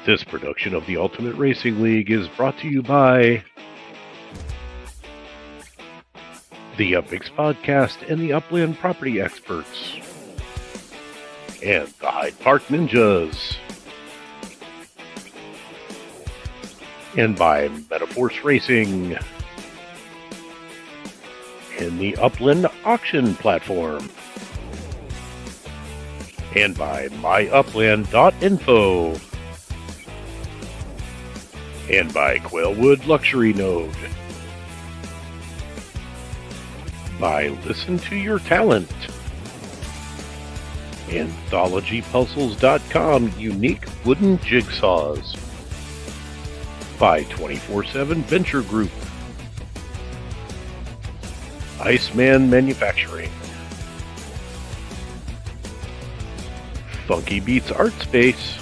This production of the Ultimate Racing League is brought to you by the UPX Podcast and the Upland Property Experts, and the Hyde Park Ninjas, and by Metaforce Racing, and the Upland Auction Platform, and by myupland.info, and by Quailwood Luxury Node, by Listen to Your Talent, AnthologyPuzzles.com unique wooden jigsaws, by 24/7 Venture Group, Iceman Manufacturing, Funky Beats Art Space,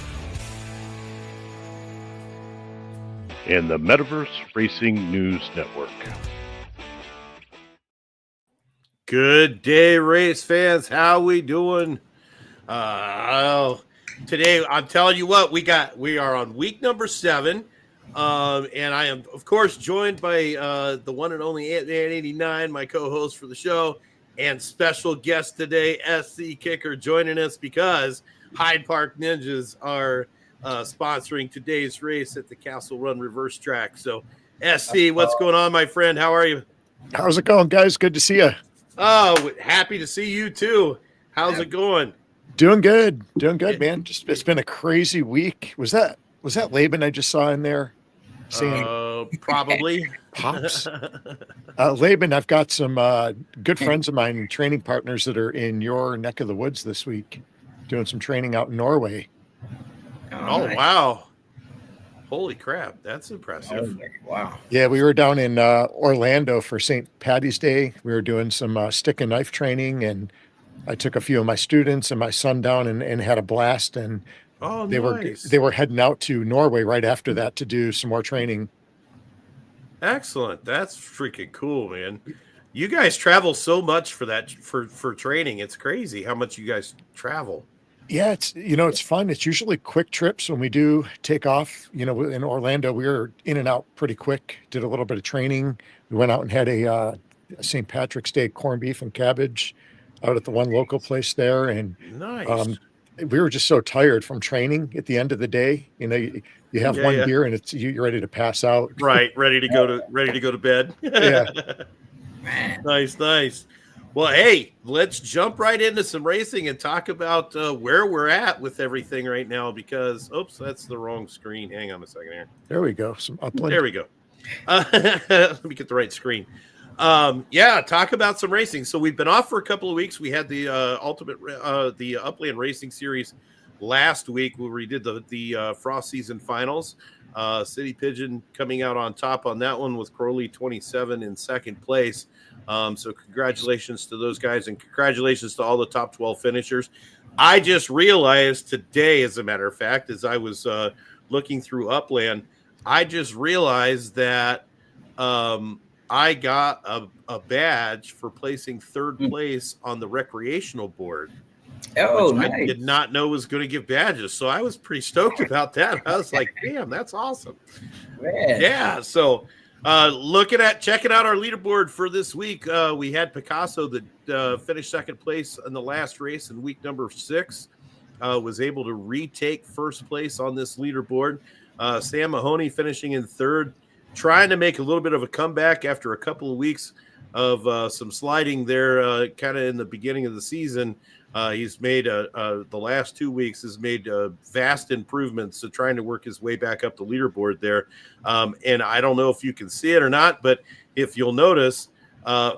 and the Metaverse Racing News Network. Good day, race fans. How we doing? Today, I'm telling you what, we are on week number 7. And I am, of course, joined by the one and only Ant-Man89, my co-host for the show, and special guest today, SC Kicker, joining us because Hyde Park Ninjas are sponsoring today's race at the Castle Run Reverse Track. So, SC, what's going on, my friend? How are you? How's it going, guys? Good to see you. Oh, happy to see you too. How's it going? Doing good, man. Just it's been a crazy week. Was that Laban I just saw in there? Probably. Pops. Laban, I've got some good friends of mine, training partners that are in your neck of the woods this week, doing some training out in Norway. Oh, nice. Wow. Holy crap. That's impressive. Wow. Yeah, we were down in Orlando for St. Patty's Day. We were doing some stick and knife training, and I took a few of my students and my son down and had a blast. And they were heading out to Norway right after that to do some more training. Excellent. That's freaking cool, man. You guys travel so much for that for training. It's crazy how much you guys travel. Yeah, it's fun. It's usually quick trips when we do take off. In Orlando, we were in and out pretty quick. Did a little bit of training. We went out and had a St. Patrick's Day corned beef and cabbage out at the one local place there. And nice. We were just so tired from training at the end of the day. You have one beer and you're ready to pass out. Right, ready to go to bed. Yeah. Nice. Well, hey, let's jump right into some racing and talk about where we're at with everything right now because, oops, that's the wrong screen. Hang on a second here. There we go. Some upland. There we go. Let me get the right screen. Talk about some racing. So we've been off for a couple of weeks. We had the the Upland Racing Series last week where we did the Frost Season Finals. City Pigeon coming out on top on that one with Crowley 27 in second place. So congratulations to those guys and congratulations to all the top 12 finishers. I just realized today, as a matter of fact, as I was looking through Upland, I just realized that I got a badge for placing third place on the recreational board. Oh, nice. Nice. I did not know was going to give badges, so I was pretty stoked about that. I was like, damn, that's awesome. Man. Yeah, so checking out our leaderboard for this week, we had Picasso that finished second place in the last race in week number 6, was able to retake first place on this leaderboard. Sam Mahoney finishing in third, trying to make a little bit of a comeback after a couple of weeks of some sliding there kind of in the beginning of the season. He's made the last 2 weeks has made vast improvements to trying to work his way back up the leaderboard there. And I don't know if you can see it or not, but if you'll notice,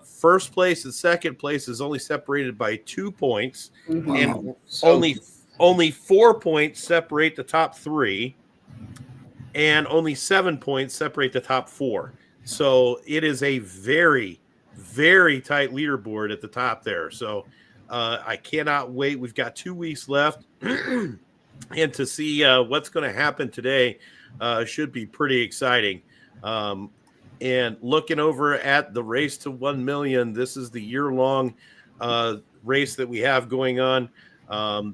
first place and second place is only separated by 2 points, and only 4 points separate the top 3, and only 7 points separate the top 4. So it is a very, very tight leaderboard at the top there. So I cannot wait. We've got 2 weeks left, and to see what's going to happen today should be pretty exciting. And looking over at the race to 1 million, this is the year-long race that we have going on.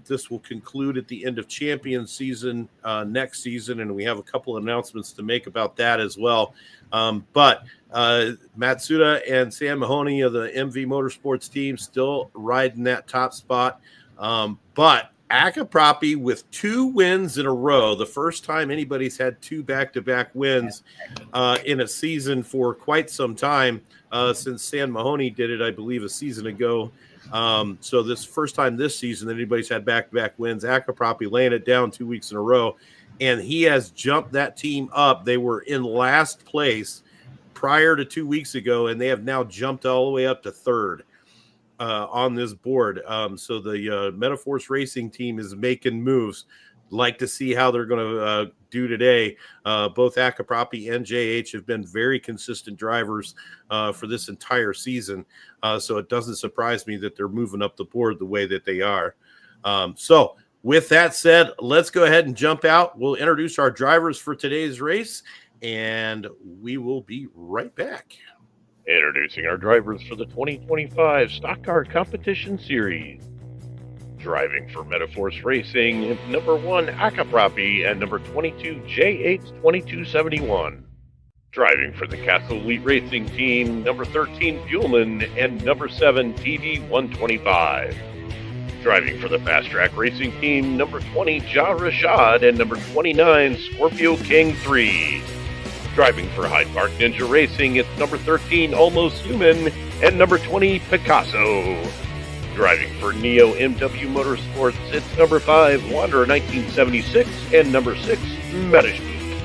This will conclude at the end of champion season next season, and we have a couple of announcements to make about that as well. But Matsuda and Sam Mahoney of the MV Motorsports team still riding that top spot. But Akapropi with 2 wins in a row, the first time anybody's had 2 back-to-back wins in a season for quite some time, since Sam Mahoney did it, I believe, a season ago. So this first time this season that anybody's had back-to-back wins. Akapropi laying it down 2 weeks in a row, and he has jumped that team up. They were in last place prior to 2 weeks ago, and they have now jumped all the way up to third on this board. So the Metaforce Racing team is making moves. Like to see how they're going to do today. Both Akapropi and JH have been very consistent drivers for this entire season. So it doesn't surprise me that they're moving up the board the way that they are. So with that said, let's go ahead and jump out. We'll introduce our drivers for today's race, and we will be right back. Introducing our drivers for the 2025 Stock Car Competition Series. Driving for Metaforce Racing, number 1 Akapropi and number 22 J82271. Driving for the Castle Elite Racing Team, number 13 Fuelman and number 7 TV125. Driving for the Fast Track Racing Team, number 20 Ja Rashad and number 29 Scorpio King 3. Driving for Hyde Park Ninja Racing, it's number 13 Almost Human and number 20 Picasso. Driving for Neo MW Motorsports, it's number 5 Wanderer 1976 and number 6 Medishmeek.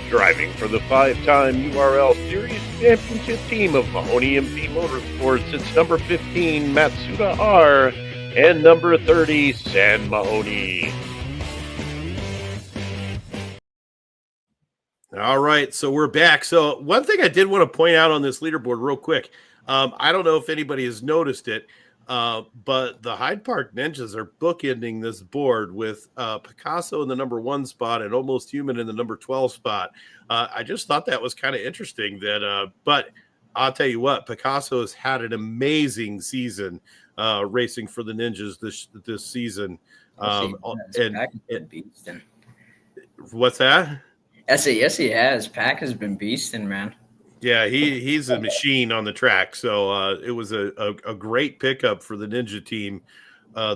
Driving for the 5-time URL Series Championship team of Mahoney MV Motorsports, it's number 15 Matsuda R and number 30 San Mahoney. All right, so we're back. So one thing I did want to point out on this leaderboard real quick, I don't know if anybody has noticed it, but the Hyde Park Ninjas are bookending this board with Picasso in the number 1 spot and Almost Human in the number 12 spot. I just thought that was kind of interesting. But I'll tell you what, Picasso has had an amazing season racing for the Ninjas this season. What's that? Yes, he has. Pack has been beasting, man. Yeah, he's a machine on the track. So it was a great pickup for the Ninja team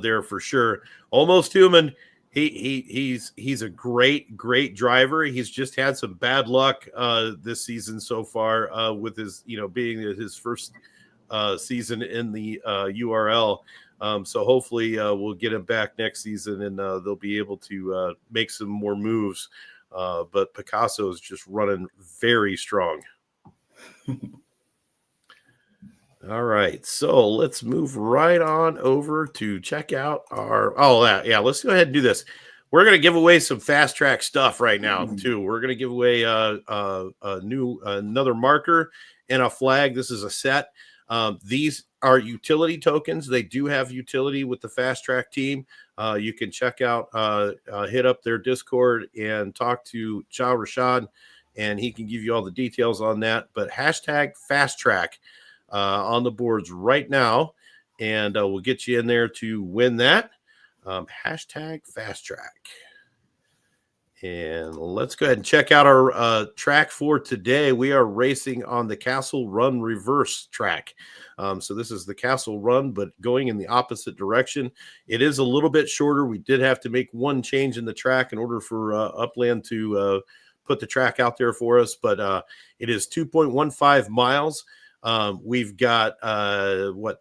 there for sure. Almost Human, he's a great driver. He's just had some bad luck this season so far with his being his first season in the URL. So hopefully we'll get him back next season and they'll be able to make some more moves. But Picasso is just running very strong. All right, so let's move right on over to check out our. Let's go ahead and do this. We're going to give away some fast track stuff right now too. We're going to give away another marker and a flag. This is a set. These are utility tokens. They do have utility with the fast track team. You can check out, hit up their Discord and talk to Ja Rashad, and he can give you all the details on that. But hashtag fast track on the boards right now, and we'll get you in there to win that. Hashtag fast track. And let's go ahead and check out our track for today. We are racing on the Castle Run reverse track. So this is the Castle Run, but going in the opposite direction. It is a little bit shorter. We did have to make one change in the track in order for Upland to put the track out there for us, but it is 2.15 miles. We've got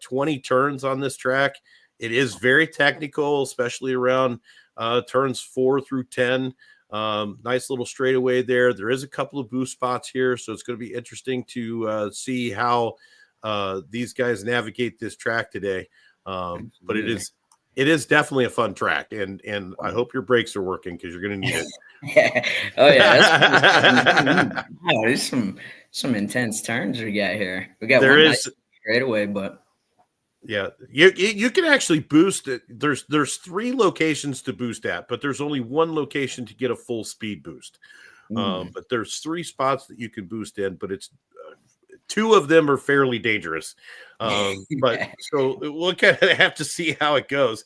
20 turns on this track. It is very technical, especially around turns 4 through 10. Nice little straightaway there. There is a couple of boost spots here, so it's going to be interesting to see how these guys navigate this track today. But it is definitely a fun track, and I hope your brakes are working because you're going to need it. Oh yeah, wow, there's some intense turns we got here. We got one nice straightaway, but yeah, you can actually boost it. There's 3 locations to boost at, but there's only 1 location to get a full speed boost. But there's 3 spots that you can boost in, but it's 2 of them are fairly dangerous. But so we'll kind of have to see how it goes.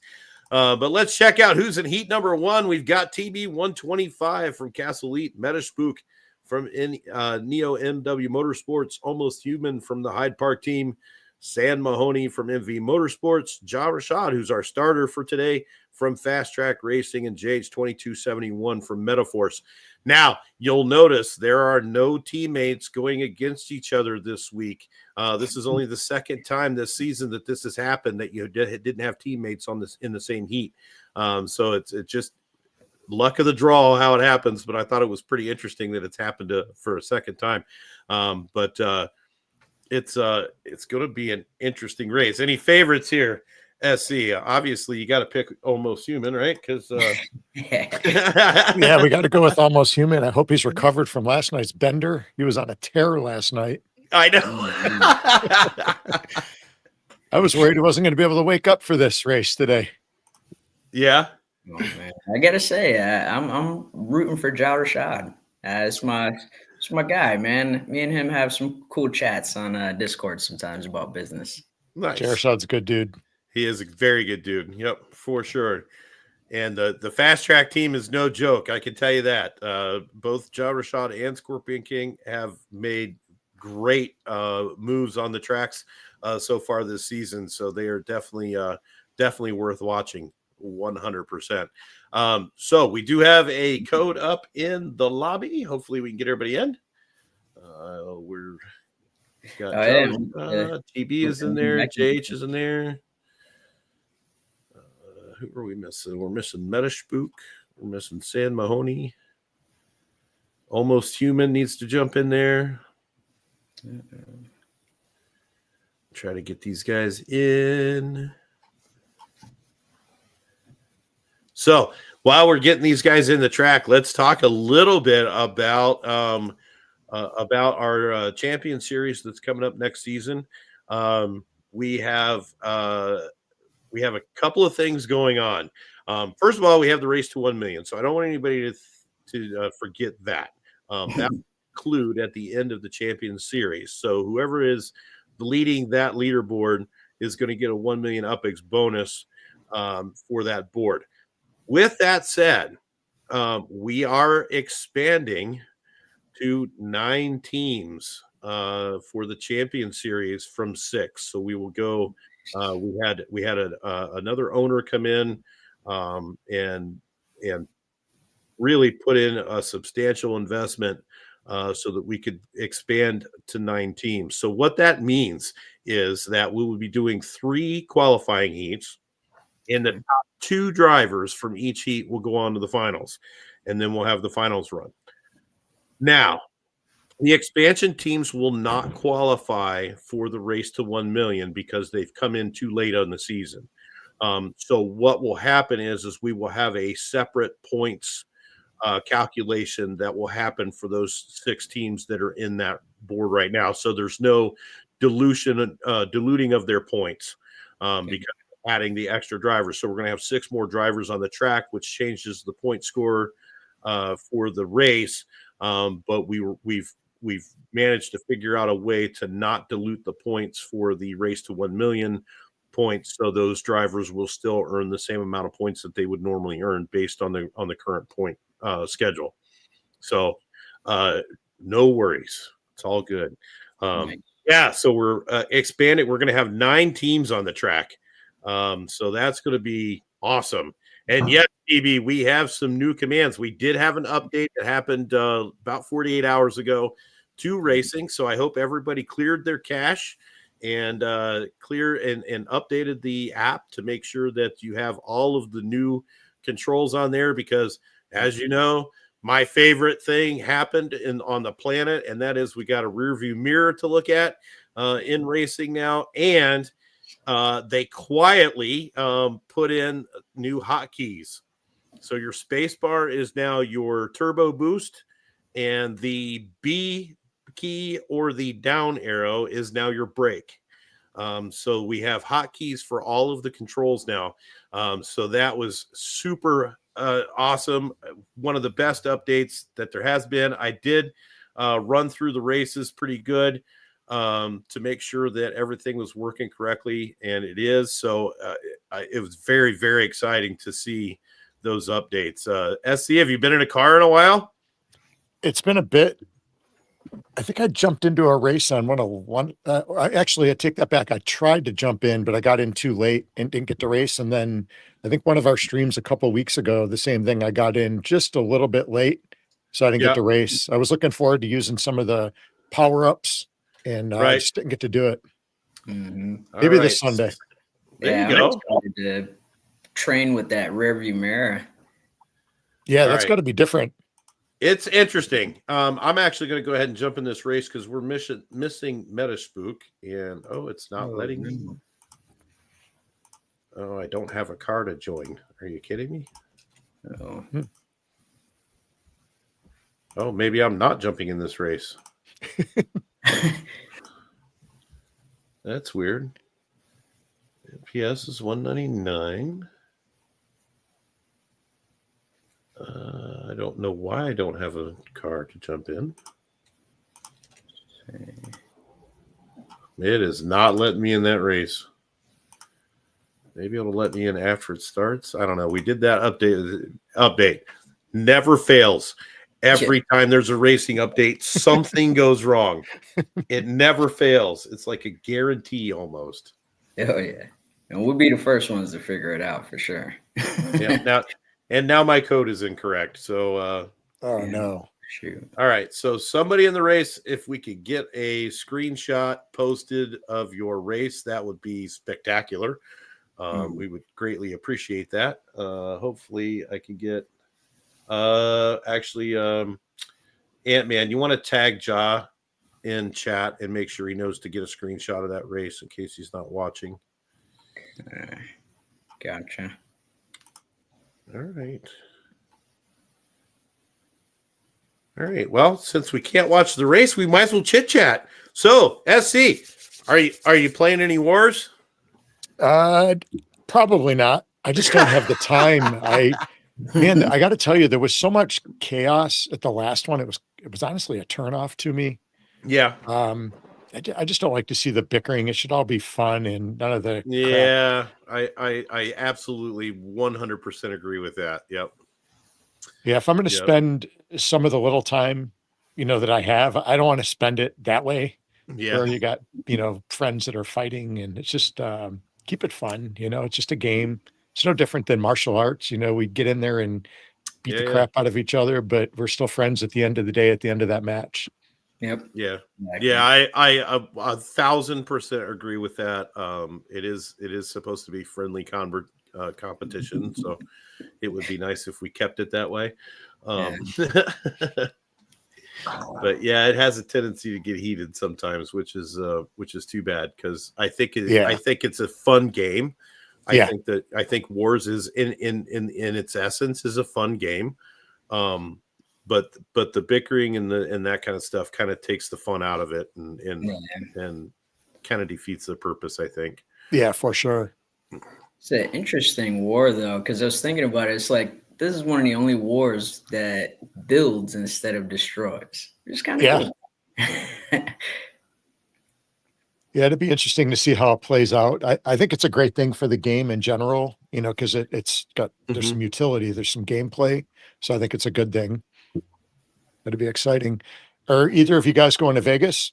But let's check out who's in heat number 1. We've got TB 125 from Castle Elite, Metaspook from Neo MW Motorsports, Almost Human from the Hyde Park team, San Mahoney from MV Motorsports, Ja Rashad, who's our starter for today from Fast Track Racing, and JH2271 from Metaforce. Now, you'll notice there are no teammates going against each other this week. This is only the second time this season that this has happened, that you didn't have teammates on this in the same heat. So it's just luck of the draw how it happens, but I thought it was pretty interesting that it's happened for a second time. But it's going to be an interesting race. Any favorites here? SC, obviously you got to pick Almost Human, right? Because yeah, we got to go with Almost Human. I hope he's recovered from last night's bender. He was on a tear last night. I know. I was worried he wasn't going to be able to wake up for this race today. Yeah. Oh, man. I gotta say, I'm rooting for Ja Rashad. It's my guy, man. Me and him have some cool chats on Discord sometimes about business. Nice. Rashad's a good dude. He is a very good dude. Yep, for sure. And the Fast Track team is no joke. I can tell you that. Both Ja Rashad and Scorpion King have made great moves on the tracks so far this season. So they are definitely worth watching. 100%. So we do have a code up in the lobby. Hopefully we can get everybody in. We've got TB is in there, JH is in there. Who are we missing? We're missing Metaspook. We're missing San Mahoney. Almost Human needs to jump in there. Try to get these guys in. So while we're getting these guys in the track, let's talk a little bit about our Champion Series that's coming up next season. We have a couple of things going on. First of all, we have the race to 1 million. So I don't want anybody to forget that. That will include at the end of the Champion Series. So whoever is leading that leaderboard is going to get a 1 million UPX bonus for that board. With that said, we are expanding to 9 teams for the Champion Series from 6. So we will go. We had another owner come in and really put in a substantial investment so that we could expand to 9 teams. So what that means is that we will be doing 3 qualifying heats, and the top 2 drivers from each heat will go on to the finals, and then we'll have the finals run. Now, the expansion teams will not qualify for the race to 1 million because they've come in too late on the season. So what will happen is we will have a separate points calculation that will happen for those 6 teams that are in that board right now. So there's no diluting of their points because adding the extra drivers. So we're going to have 6 more drivers on the track, which changes the point score for the race. But we've managed to figure out a way to not dilute the points for the race to 1 million points. So those drivers will still earn the same amount of points that they would normally earn based on the current point schedule. So no worries. It's all good. Yeah. So we're expanding. We're going to have 9 teams on the track. So that's going to be awesome. And yes, DB, we have some new commands. We did have an update that happened about 48 hours ago to racing. So I hope everybody cleared their cache and and updated the app to make sure that you have all of the new controls on there, because as you know, my favorite thing happened on the planet, and that is we got a rear view mirror to look at in racing now. And they quietly put in new hotkeys. So your space bar is now your turbo boost, and the B key or the down arrow is now your brake. So we have hotkeys for all of the controls now. So that was super awesome. One of the best updates that there has been. I did run through the races pretty good. to make sure that everything was working correctly, and it is. So it was very, very exciting to see those updates. SC, have you been in a car in a while? It's been a bit. I think I jumped into a race on I take that back. I tried to jump in, but I got in too late and didn't get to race. And then I think one of our streams a couple of weeks ago, the same thing. I got in just a little bit late, so I didn't get to race. I was looking forward to using some of the power ups, and I just didn't get to do it. Maybe this Sunday. There you go. I'm excited to train with that rear view mirror. Yeah, that's got to be different. It's interesting. I'm actually going to go ahead and jump in this race because we're missing Metaspook, and it's not letting me. Oh, I don't have a car to join. Are you kidding me? Oh, maybe I'm not jumping in this race. That's weird. UPX is 199. I don't know why I don't have a car to jump in. It is not letting me in that race. Maybe it'll let me in after it starts. I don't know. We did that update. Never fails. Every time there's a racing update, something goes wrong. It never fails. It's like a guarantee almost. Oh, yeah. And we'll be the first ones to figure it out for sure. Now my code is incorrect. So, no. Shoot. All right. So somebody in the race, if we could get a screenshot posted of your race, that would be spectacular. We would greatly appreciate that. Hopefully I can get Ant-Man, you want to tag Ja in chat and make sure he knows to get a screenshot of that race in case he's not watching. Gotcha. All right. Well, since we can't watch the race, we might as well chit chat. So, SC, are you playing any wars? Probably not. I just don't have the time. I got to tell you, there was so much chaos at the last one. It was honestly a turnoff to me. Yeah. I just don't like to see the bickering. It should all be fun and none of the crap. I absolutely 100% agree with that. Yep. Yeah, if I'm going to spend some of the little time, that I have, I don't want to spend it that way. Yeah. Where you got, friends that are fighting, and it's just keep it fun. It's just a game. It's no different than martial arts. We get in there and beat the crap out of each other, but we're still friends at the end of the day, at the end of that match. Yep. Yeah. Yeah. I 1,000% agree with that. It is supposed to be friendly competition. So it would be nice if we kept it that way. But yeah, it has a tendency to get heated sometimes, which is too bad because I think it's a fun game. I think Wars is in its essence is a fun game. But the bickering and that kind of stuff kind of takes the fun out of it and kind of defeats the purpose, I think. Yeah, for sure. It's an interesting war though, because I was thinking about it. It's like this is one of the only wars that builds instead of destroys. It's kind of cool. Yeah, it'd be interesting to see how it plays out. I think it's a great thing for the game in general, because it's got there's some utility, there's some gameplay. So I think it's a good thing. That'd be exciting. Are either of you guys going to Vegas?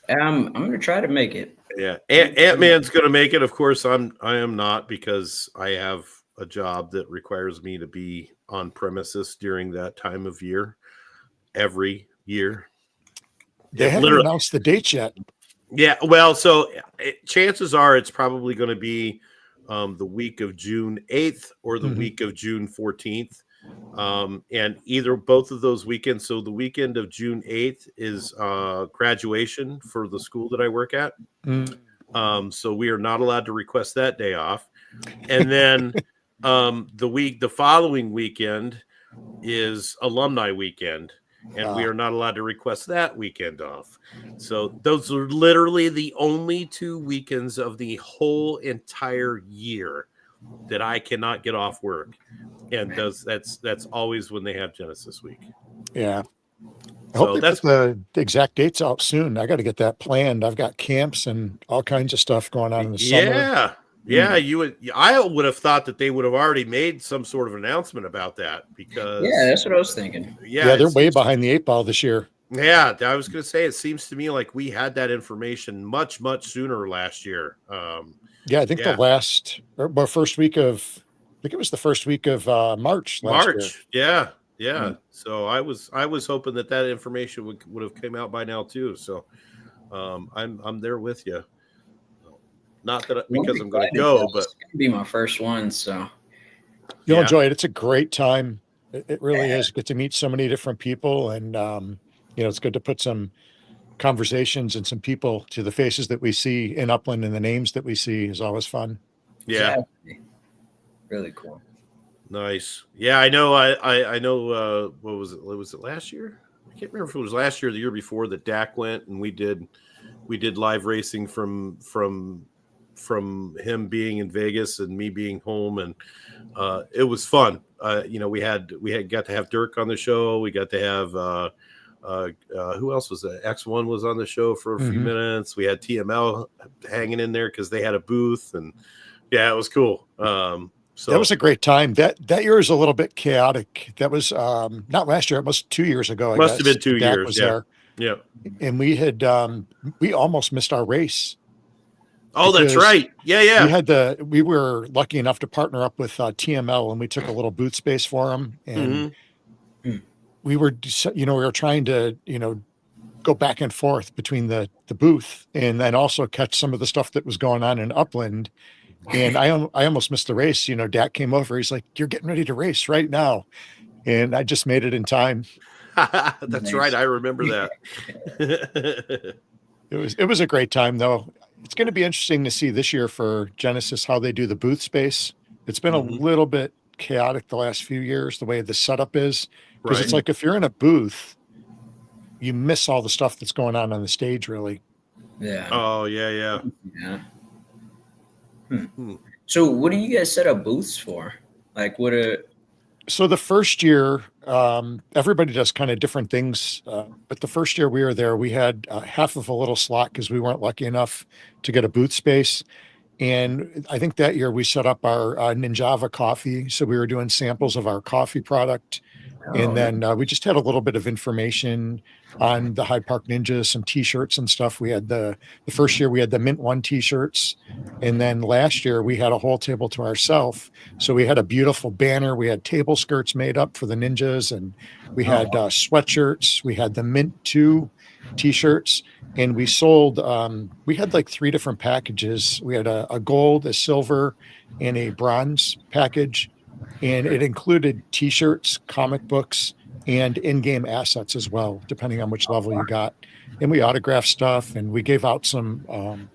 I'm going to try to make it. Yeah, Ant-Man's going to make it. Of course, I am not because I have a job that requires me to be on premises during that time of year every year. They haven't announced the dates yet. Yeah, well, so chances are it's probably going to be the week of June 8th or the week of June 14th. And both of those weekends. So the weekend of June 8th is graduation for the school that I work at. So we are not allowed to request that day off. And then the following weekend is alumni weekend. And we are not allowed to request that weekend off. So those are literally the only 2 weekends of the whole entire year that I cannot get off work. And that's always when they have Genesis week. Yeah. I hope So they that's put the exact dates out soon. I got to get that planned. I've got camps and all kinds of stuff going on in the summer. yeah. Yeah, I would have thought that they would have already made some sort of announcement about that because Yeah, that's what I was thinking. Yeah, they're way behind the 8 ball this year. Yeah, I was going to say it seems to me like we had that information much sooner last year. Yeah, I think the first week of, I think it was the first week of March last year. Yeah. Mm. So I was hoping that information would have came out by now too. So I'm there with you. Not that because I'm going to go, but it's going to be my first one. So you'll enjoy it. It's a great time. It really is. Get to meet so many different people, and it's good to put some conversations and some people to the faces that we see in Upland, and the names that we see is always fun. Yeah, exactly. Really cool. Nice. Yeah, I know. I know. What was it? Was it last year? I can't remember if it was last year or the year before that Dak went, and we did live racing from him being in Vegas and me being home, and it was fun. We got to have Dirk on the show. We got to have who else was that? X1 was on the show for a few minutes. We had TML hanging in there because they had a booth, and yeah, it was cool. So that was a great time. That year is a little bit chaotic. That was not last year. It was 2 years ago. Must have been 2 Dak years. was Yeah. there. Yeah. And we had we almost missed our race. Oh, that's right. Yeah. We were lucky enough to partner up with TML, and we took a little booth space for them. And we were trying to, go back and forth between the booth and then also catch some of the stuff that was going on in Upland. And I almost missed the race. Dak came over. He's like, "You're getting ready to race right now." And I just made it in time. That's right. I remember that. It was a great time, though. It's going to be interesting to see this year for Genesis how they do the booth space. It's been a little bit chaotic the last few years, the way the setup is. Because it's like if you're in a booth, you miss all the stuff that's going on the stage, really. Yeah. Oh, yeah. So what do you guys set up booths for? Like So the first year, everybody does kind of different things. But the first year we were there, we had half of a little slot because we weren't lucky enough to get a booth space. And I think that year we set up our Ninjava coffee. So we were doing samples of our coffee product. And then we just had a little bit of information on the Hyde Park Ninjas, some T-shirts and stuff. We had the first year we had the Mint One T-shirts, and then last year we had a whole table to ourselves. So we had a beautiful banner. We had table skirts made up for the ninjas, and we had sweatshirts. We had the Mint 2 T-shirts, and we sold. We had like 3 different packages. We had a gold, a silver, and a bronze package. And it included T-shirts, comic books, and in-game assets as well, depending on which level you got. And we autographed stuff, and we gave out some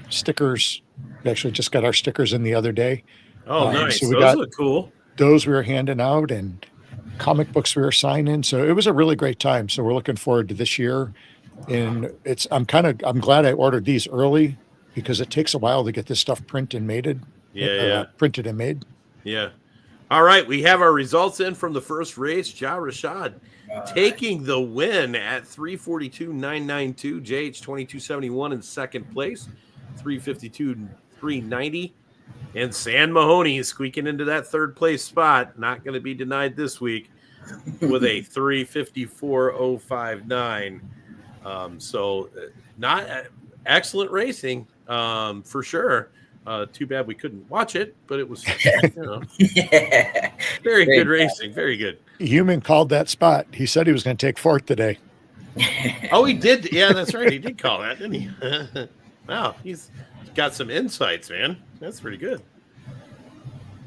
stickers. We actually just got our stickers in the other day. Oh, nice. So those look cool. Those we were handing out, and comic books we were signing. So it was a really great time. So we're looking forward to this year. And I'm glad I ordered these early because it takes a while to get this stuff printed and made. Printed and made. Yeah. All right, we have our results in from the first race. Ja Rashad taking the win at 342.992. JH 2271 in second place, 352.390. And San Mahoney is squeaking into that third place spot. Not going to be denied this week with a 354.059. So not excellent racing for sure. Too bad we couldn't watch it, but it was very good racing. Very good. Human called that spot. He said he was going to take fourth today. Oh, he did. Yeah, that's right. He did call that, didn't he? Wow, he's got some insights, man. That's pretty good.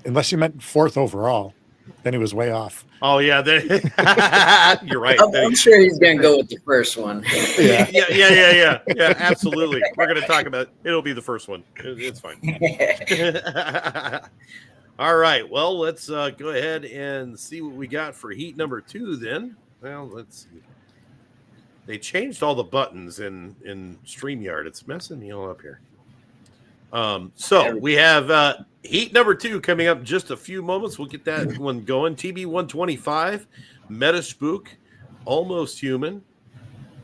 Unless you meant fourth overall, then he was way off. Oh yeah, you're right. I'm sure he's gonna go with the first one. Yeah. Absolutely. We're gonna talk about it. It'll be the first one. It's fine. All right. Well, let's go ahead and see what we got for heat number 2. Then, well, let's see. They changed all the buttons in StreamYard. It's messing me all up here. So we have heat number 2 coming up in just a few moments. We'll get that one going. TB 125, Meta Spook, Almost Human,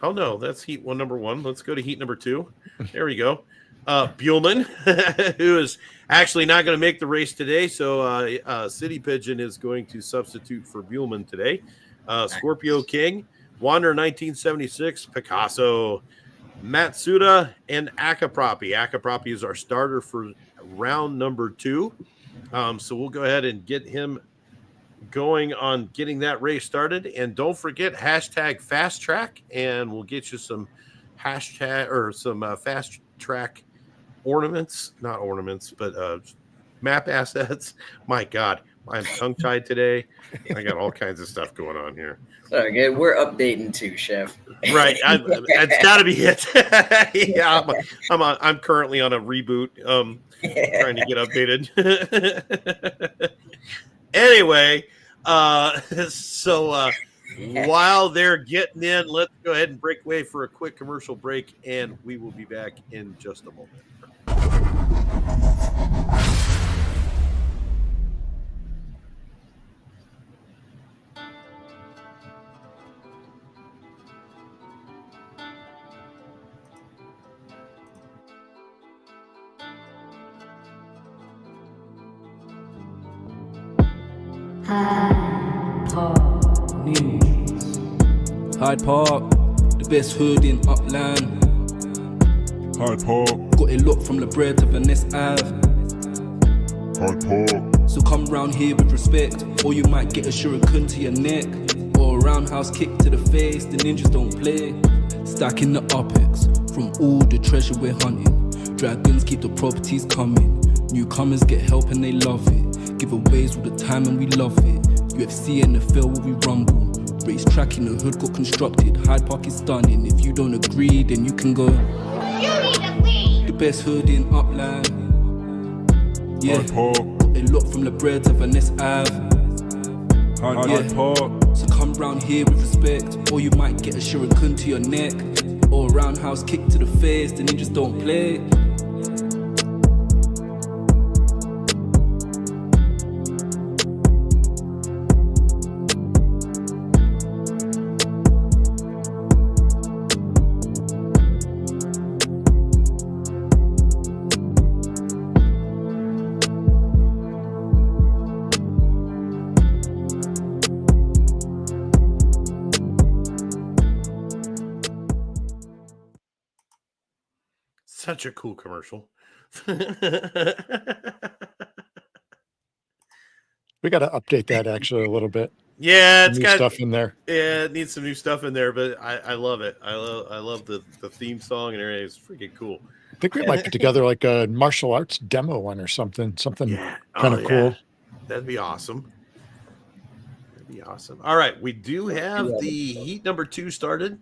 Oh, no, that's heat one, number one. Let's go to heat number two. There we go. Buellman, who is actually not going to make the race today. So City Pigeon is going to substitute for Buellman today. Scorpio King, Wander 1976, Picasso, Matsuda, and Akapropi. Akapropi is our starter for round number two. So we'll go ahead and get him going on getting that race started. And don't forget hashtag fast track, and we'll get you some hashtag or some fast track not ornaments, but map assets. My God, I'm tongue tied today. I got all kinds of stuff going on here. Okay, we're updating too, Chef. Right, it's got to be it. Yeah, I'm currently on a reboot, trying to get updated. Anyway, so while they're getting in, let's go ahead and break away for a quick commercial break, and we will be back in just a moment. Hyde Park, the best hood in Upland. Hyde Park, Got it locked from La Brea to Venice Ave. Hyde Park, So come round here with respect, or you might get a shuriken to your neck, or a roundhouse kick to the face. The ninjas don't play. Stacking the UPX from all the treasure we're hunting. Dragons keep the properties coming. Newcomers get help and they love it. Giveaways all the time and we love it. UFC NFL where we rumble. Race track in the hood got constructed. Hyde Park is stunning. If you don't agree, then you can go. You need to leave. The best hood in Upland. Yeah, Hyde Park, got it locked from La Brea to Venice Ave. Hyde Yeah. Park, So come round here with respect, or you might get a shuriken to your neck, or a roundhouse kick to the face. The ninjas don't play. Such a cool commercial. We got to update that actually a little bit. Yeah, it's New got stuff in there. Yeah, it needs some new stuff in there, but I love it. I love the theme song and everything. It's freaking cool. I think we might put together like a martial arts demo one or something Yeah. kind of cool. That'd be awesome. All right, we do have the heat number two started.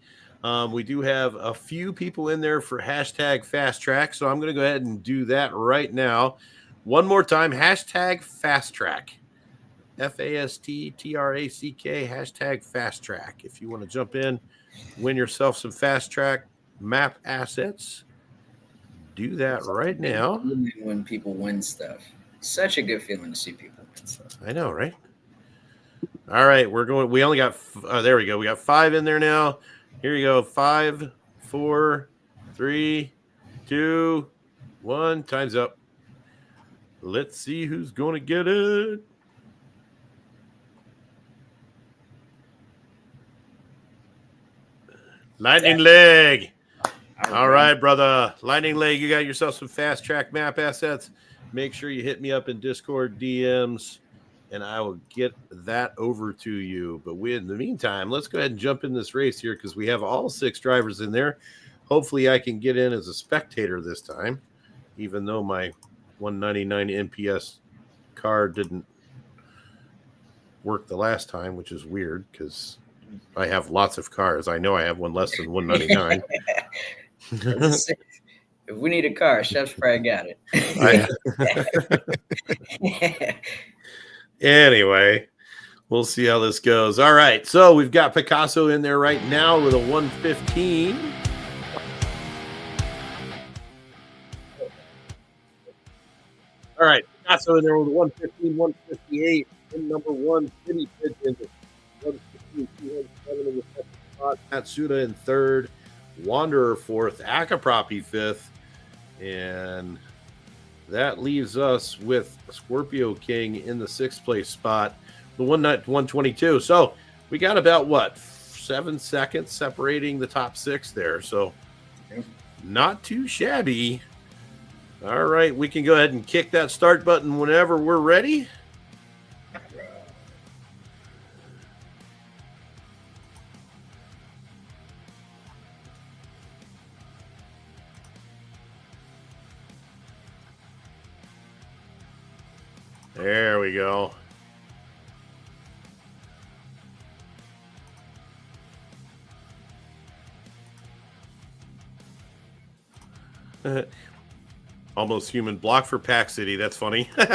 We do have a few people in there for hashtag fast track, so I'm going to go ahead and do that right now. One more time, hashtag fast track. FASTTRACK, hashtag fast track. If you want to jump in, win yourself some fast track map assets, do that right now. When people win stuff, such a good feeling to see people win stuff. I know, right? All right, we're going. We only got. There we go. We got 5 in there now. Here you go. 5, 4, 3, 2, 1. Time's up. Let's see who's going to get it. Lightning Leg. All right, brother. Lightning Leg, you got yourself some fast track map assets. Make sure you hit me up in Discord DMs, and I will get that over to you. But in the meantime, let's go ahead and jump in this race here because we have all 6 drivers in there. Hopefully, I can get in as a spectator this time, even though my 199 NPS car didn't work the last time, which is weird because I have lots of cars. I know I have one less than 199. If we need a car, Chef's probably got it. Anyway, we'll see how this goes. All right, so we've got Picasso in there right now with a 115. All right, Picasso in there with a 115, 158. In number 1, City Pigeon, 115, 207 in the second spot, Matsuda in third, Wanderer fourth, Akaproppy fifth, and that leaves us with Scorpio King in the sixth place spot, the 122. So we got about 7 seconds separating the top six there. So not too shabby. All right, we can go ahead and kick that start button whenever we're ready. There we go. Almost human block for Pack City. That's funny. I'm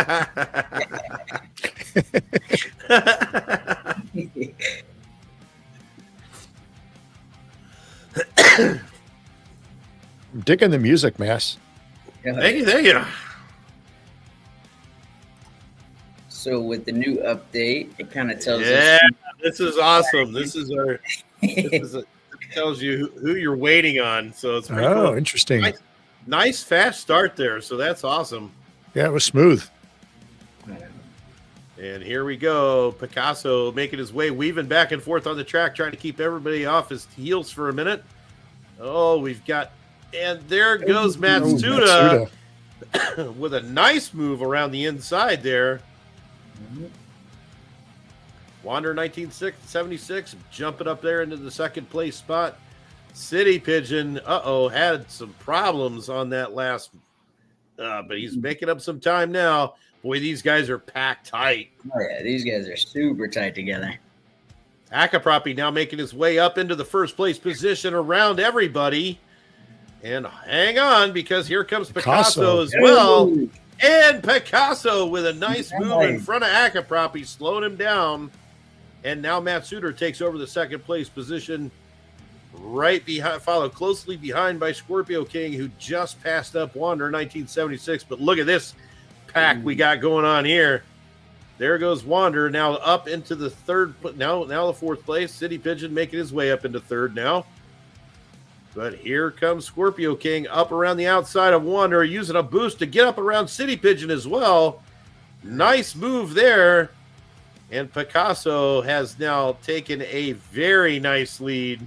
digging the music, Mass. Thank you. So with the new update, it kind of tells Yeah, us. this is awesome. This is our. It tells you who you're waiting on. So it's pretty Oh, cool. interesting. Nice fast start there. So that's awesome. Yeah, it was smooth. And here we go. Picasso making his way, weaving back and forth on the track, trying to keep everybody off his heels for a minute. Oh, we've got, and there goes Matsuda with a nice move around the inside there. Wander 1976 jumping up there into the second place spot. City Pigeon, had some problems on that last, but he's making up some time now. Boy, these guys are packed tight. Oh yeah, these guys are super tight together. Akaproppy now making his way up into the first place position around everybody. And hang on, because here comes Picasso as well. And Picasso with a nice move in front of Akaproppy, slowing him down. And now Matsuda takes over the second place position, right behind, followed closely behind by Scorpio King, who just passed up Wander 1976. But look at this pack we got going on here. There goes Wander now up into the third, now the fourth place. City Pigeon making his way up into third now. But here comes Scorpio King up around the outside of Wander, using a boost to get up around City Pigeon as well. Nice move there. And Picasso has now taken a very nice lead.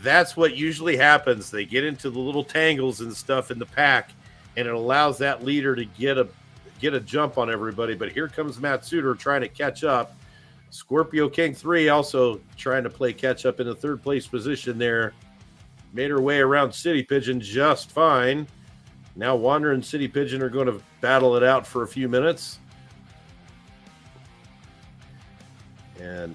That's what usually happens. They get into the little tangles and stuff in the pack, and it allows that leader to get a jump on everybody. But here comes Matsuda trying to catch up. Scorpio King 3 also trying to play catch up in the third place position there. Made her way around City Pigeon just fine. Now Wander and City Pigeon are going to battle it out for a few minutes. And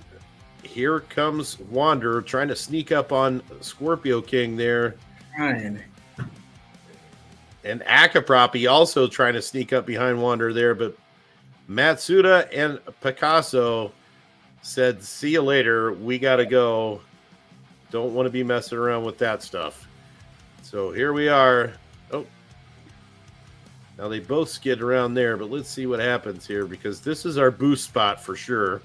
here comes Wander trying to sneak up on Scorpio King there. Ryan. And Akaproppy also trying to sneak up behind Wander there. But Matsuda and Picasso said, see you later. We got to go. Don't want to be messing around with that stuff. So here we are. Oh, now they both skid around there, but let's see what happens here, because this is our boost spot for sure.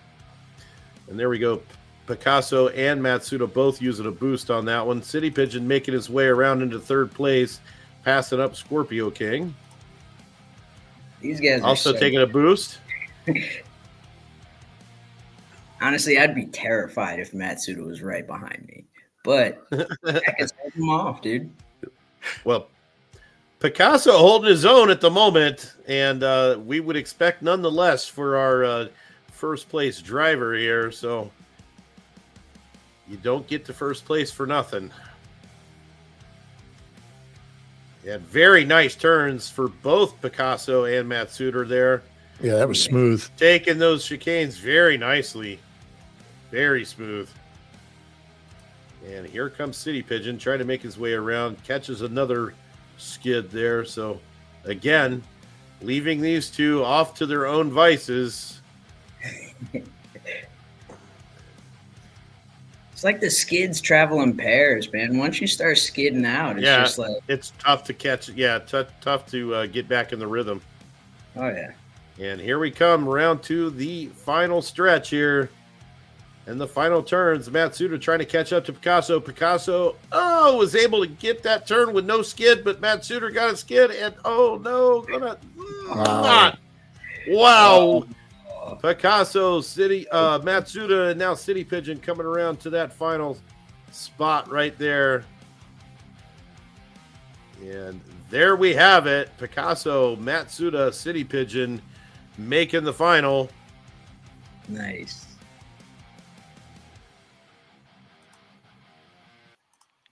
And there we go. Picasso and Matsuda both using a boost on that one. City Pigeon making his way around into third place, passing up Scorpio King. These guys are also taking a boost. Honestly, I'd be terrified if Matsuda was right behind me. But I can hold him off, dude. Well, Picasso holding his own at the moment, and we would expect nonetheless for our first place driver here. So you don't get to first place for nothing. Yeah, very nice turns for both Picasso and Matsuda there. Yeah, that was smooth. Taking those chicanes very nicely. Very smooth. And here comes City Pigeon trying to make his way around. Catches another skid there. So, again, leaving these two off to their own vices. It's like the skids travel in pairs, man. Once you start skidding out, it's just like... it's tough to catch. Yeah, tough to get back in the rhythm. Oh, yeah. And here we come, round two, the final stretch here. And the final turns, Matsuda trying to catch up to Picasso. Picasso, was able to get that turn with no skid, but Matsuda got a skid, and wow. Picasso, City, Matsuda, and now City Pigeon coming around to that final spot right there. And there we have it. Picasso, Matsuda, City Pigeon making the final. Nice.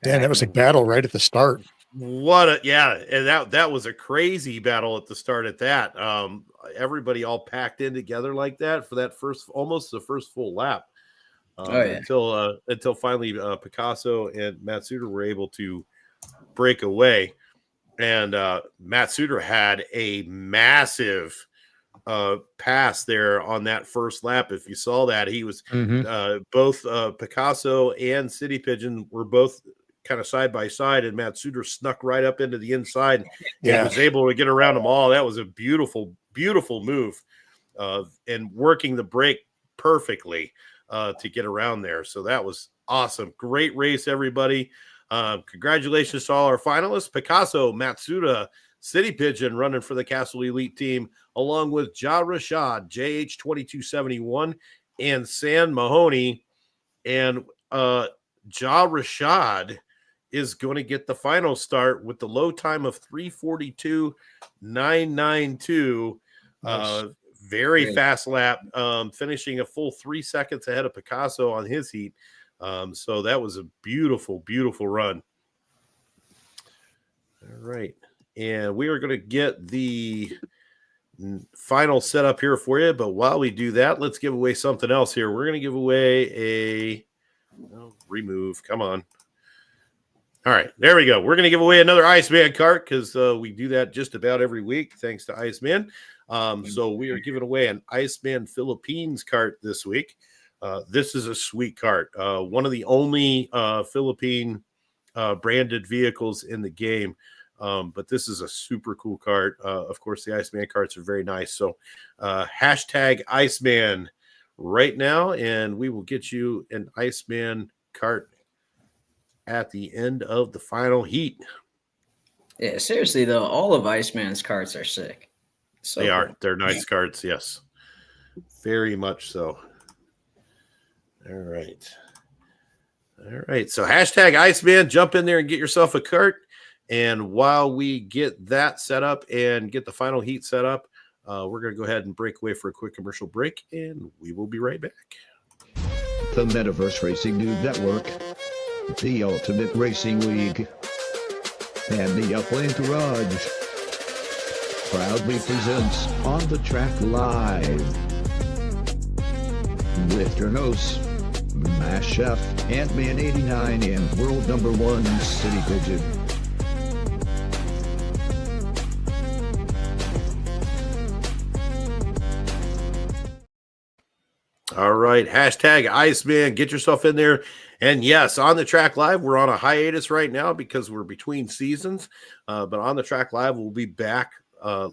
Dan, that was a battle right at the start. And that was a crazy battle at the start at that. Everybody all packed in together like that for that almost the first full lap. Until finally Picasso and Matsuda were able to break away. And Matsuda had a massive pass there on that first lap. If you saw that, he was both Picasso and City Pigeon were both kind of side by side, and Matsuda snuck right up into the inside and was able to get around them all. That was a beautiful, beautiful move and working the brake perfectly to get around there. So that was awesome. Great race, everybody. Congratulations to all our finalists. Picasso, Matsuda, City Pigeon running for the Castle Elite team, along with Ja Rashad, JH2271, and San Mahoney. And Ja Rashad is going to get the final start with the low time of 3:42.992. Very great. Fast lap, finishing a full 3 seconds ahead of Picasso on his heat. So that was a beautiful, beautiful run. All right. And we are going to get the final setup here for you. But while we do that, let's give away something else here. We're going to give away remove. Come on. All right. There we go. We're going to give away another Iceman cart because we do that just about every week, thanks to Iceman. So we are giving away an Iceman Philippines cart this week. This is a sweet cart. One of the only Philippine branded vehicles in the game. But this is a super cool cart. Of course, the Iceman carts are very nice. So hashtag Iceman right now, and we will get you an Iceman cart at the end of the final heat. Yeah, seriously, though, all of Iceman's carts are sick. So they are. They're nice carts, yes. Very much so. All right. So hashtag Iceman, jump in there and get yourself a cart. And while we get that set up and get the final heat set up, we're going to go ahead and break away for a quick commercial break, and we will be right back. The Metaverse Racing News Network, the Ultimate Racing League, and the Upland Garage proudly presents On the Track Live with your hosts, Mass Chef, Ant-Man 89, and World Number 1 City Pigeon. All right, hashtag Iceman, get yourself in there. And yes, On the Track Live, we're on a hiatus right now because we're between seasons. But On the Track Live, we'll be back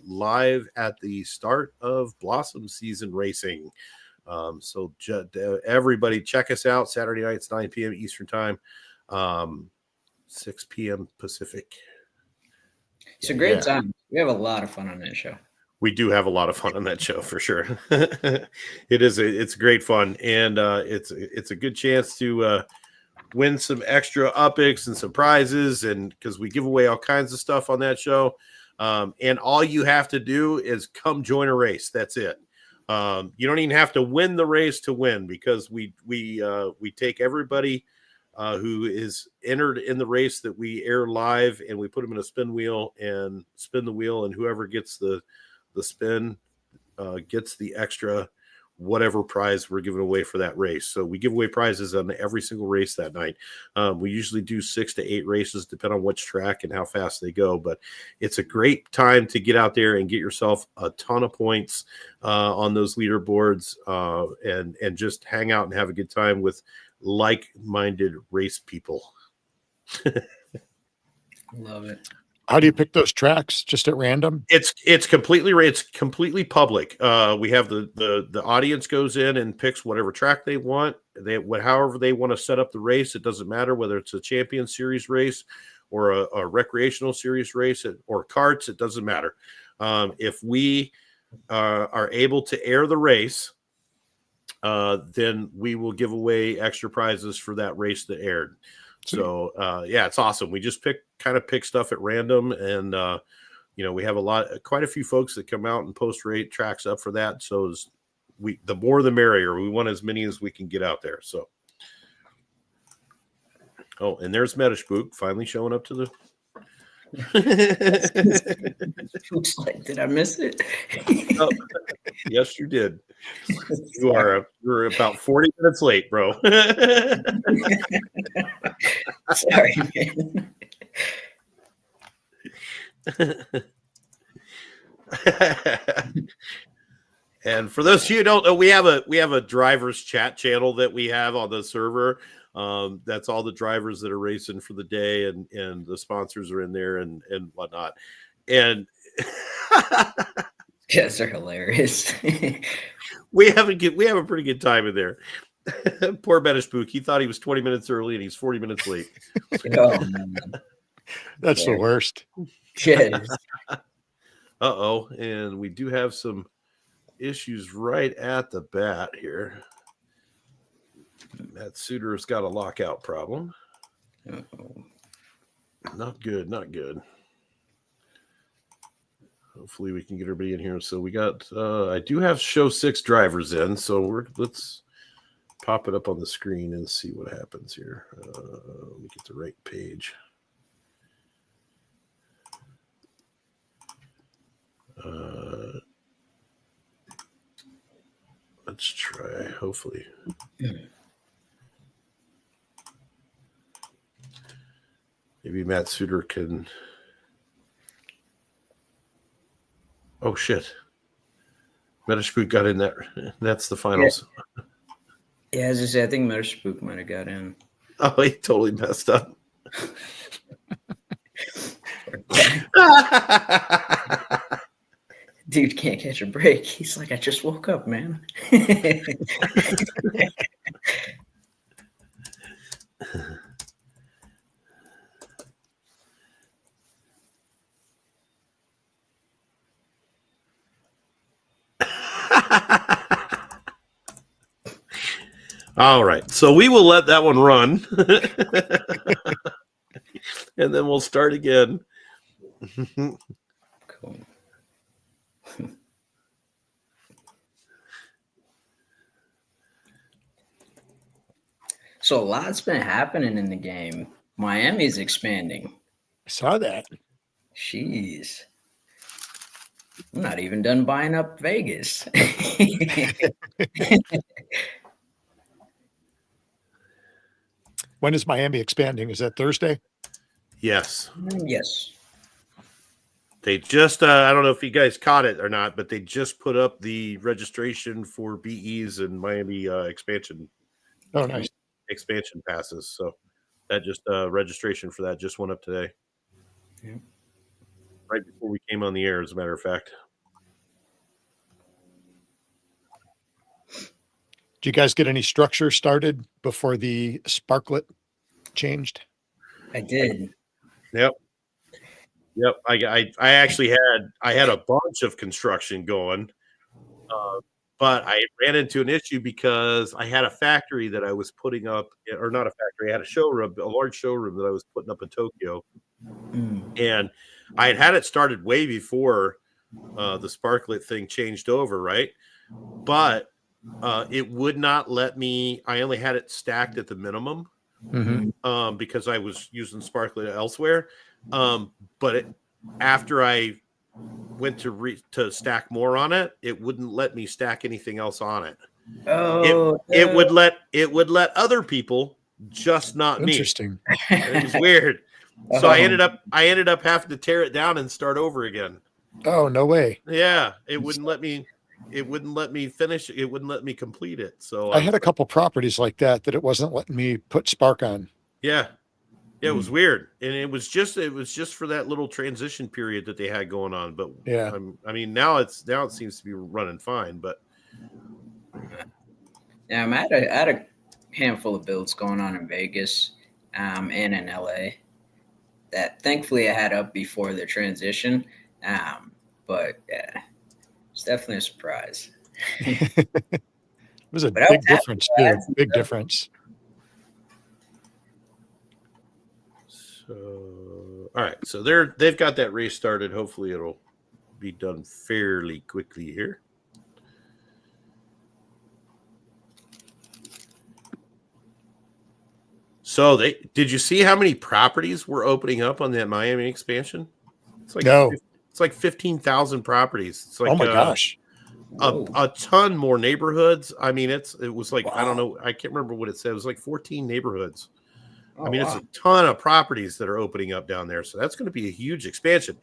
live at the start of Blossom season racing. So everybody check us out Saturday nights, 9 p.m. Eastern time, 6 p.m. Pacific. It's a great time. We have a lot of fun on that show. We do have a lot of fun on that show for sure. It's great fun. And it's a good chance to win some extra UPX and some prizes. And because we give away all kinds of stuff on that show. And all you have to do is come join a race. That's it. You don't even have to win the race to win, because we take everybody who is entered in the race that we air live, and we put them in a spin wheel and spin the wheel, and whoever gets the spin gets the extra whatever prize we're giving away for that race. So we give away prizes on every single race that night. We usually do 6 to 8 races, depending on which track and how fast they go. But it's a great time to get out there and get yourself a ton of points on those leaderboards and just hang out and have a good time with like-minded race people. Love it. How do you pick those tracks? Just at random? It's completely public. We have the audience goes in and picks whatever track they want. However they want to set up the race. It doesn't matter whether it's a Champion Series race or a recreational series race or karts. It doesn't matter. If we are able to air the race, then we will give away extra prizes for that race that aired. So yeah, it's awesome. We just pick stuff at random, and we have quite a few folks that come out and post rate tracks up for that. So the more the merrier. We want as many as we can get out there. So and there's Metaspook finally showing up to the Looks like, did I miss it? Yes, you did. You're about 40 minutes late, bro. Sorry, man. And for those of you who don't know, we have a drivers chat channel that we have on the server. That's all the drivers that are racing for the day, and the sponsors are in there and whatnot. And Yes, they're hilarious. we have a pretty good time in there. Poor Metaspook. He thought he was 20 minutes early and he's 40 minutes late. Oh, man. That's the worst. Yes. Uh-oh. And we do have some issues right at the bat here. Matt Suter's got a lockout problem. Uh-oh. Not good. Hopefully we can get everybody in here. So we got I do have show 6 drivers in, so let's pop it up on the screen and see what happens here. Let me get the right page. Let's try, hopefully. Maybe Matt Suter can. Oh shit! Metaspook got in there. That's the finals. Yeah, as I say, I think Metaspook might have got in. Oh, he totally messed up. Dude can't catch a break. He's like, I just woke up, man. All right, so we will let that one run, and then we'll start again. Cool. So a lot's been happening in the game. Miami's expanding. I saw that. Jeez. I'm not even done buying up Vegas. When is Miami expanding? Is that Thursday? Yes. Yes. They just, I don't know if you guys caught it or not, but they just put up the registration for BEs and Miami expansion. Oh, nice. Expansion passes. So that just, registration for that just went up today. Yeah. Right before we came on the air, as a matter of fact. Did you guys get any structure started before the Sparklet changed? I did. Yep. I actually had a bunch of construction going, but I ran into an issue because I had a factory that I was putting up, or not a factory. I had a showroom, a large showroom that I was putting up in Tokyo, and I had it started way before the Sparklet thing changed over, right? But it would not let me. I only had it stacked at the minimum. Because I was using Sparklet elsewhere. But after I went to stack more on it, it wouldn't let me stack anything else on it. Oh, it would let other people, just not me. Interesting. It was weird. So I ended up having to tear it down and start over again. Oh, no way. Yeah, it wouldn't let me finish. It wouldn't let me complete it. So I had a couple properties like that it wasn't letting me put Spark on. Yeah. Yeah, it was weird, and it was just for that little transition period that they had going on. But Yeah. I mean, now it seems to be running fine. But Yeah, I had a handful of builds going on in Vegas, and in LA that thankfully I had up before the transition. But yeah, it's definitely a surprise. It was a But I big was happy. difference I too. had some Big stuff. difference. so, all right, so they've got that race started. Hopefully, it'll be done fairly quickly here. So did you see how many properties were opening up on that Miami expansion? It's like No. it's like 15,000 properties. It's like Oh my gosh. a ton more neighborhoods. I mean, it was like I don't Wow. know, I can't remember what it said. It was like 14 neighborhoods. Oh, I mean, it's wow. a ton of properties that are opening up down there. So that's going to be a huge expansion.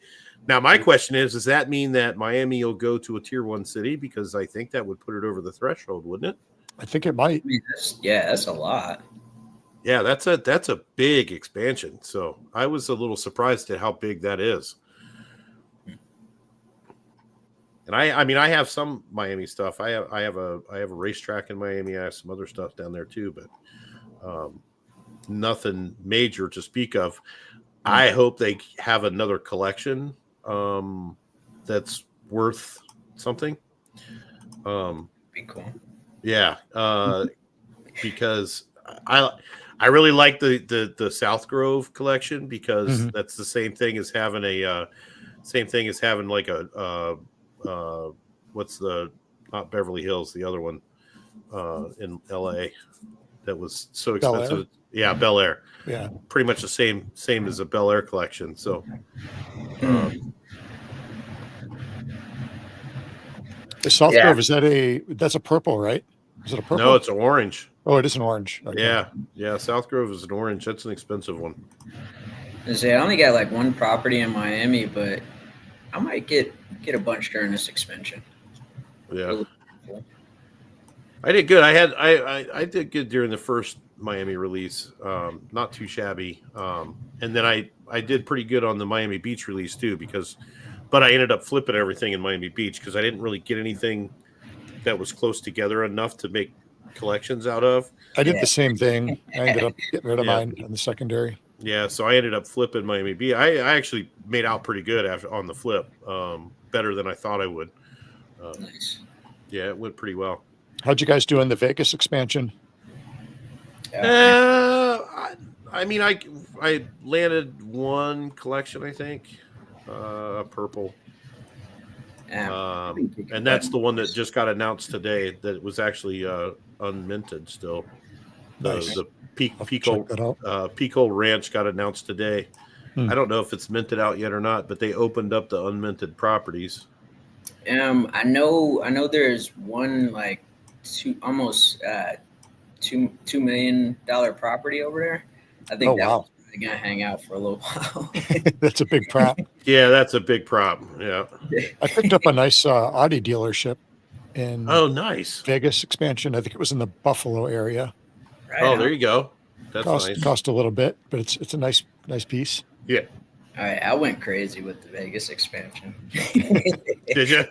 Now, my question is, does that mean that Miami will go to a tier 1 city? Because I think that would put it over the threshold, wouldn't it? I think it might. I mean, that's a lot. Yeah, that's a big expansion. So I was a little surprised at how big that is. And I mean, I have some Miami stuff. I have a racetrack in Miami. I have some other stuff down there too, but nothing major to speak of. I hope they have another collection that's worth something. Be cool. Yeah, because I really like the South Grove collection because that's the same thing as having like a what's the not Beverly Hills, the other one in LA that was so expensive. Bel Air. Yeah, Bel Air. Yeah. Pretty much the same as a Bel Air collection. So The South Grove, that's a purple, right? Is it a purple? no, it's an orange. Oh, it is an orange. Okay. Yeah. South Grove is an orange. That's an expensive one. I only got like one property in Miami, but I might get a bunch during this expansion. Yeah, I did good. I did good during the first Miami release. Not too shabby. And then I did pretty good on the Miami Beach release too, but I ended up flipping everything in Miami Beach because I didn't really get anything that was close together enough to make collections out of. I did the same thing. I ended up getting rid of mine on the secondary. Yeah, so I ended up flipping Miami Beach. I actually made out pretty good on the flip, better than I thought I would. Nice. Yeah, it went pretty well. How'd you guys do in the Vegas expansion? I mean, I landed one collection, I think, purple. And that's the one that just got announced today that it was actually unminted still. Nice. The Pico Ranch got announced today. I don't know if it's minted out yet or not, but they opened up the unminted properties. I know there's one like almost $2 million property over there. I think wow. They're gonna hang out for a little while. That's a big prop. Yeah, that's a big prop. Yeah. I picked up a nice Audi dealership in nice Vegas expansion. I think it was in the Buffalo area. Right there you go. That's nice. Cost a little bit, but it's a nice piece. Yeah. All right, I went crazy with the Vegas expansion. Did you?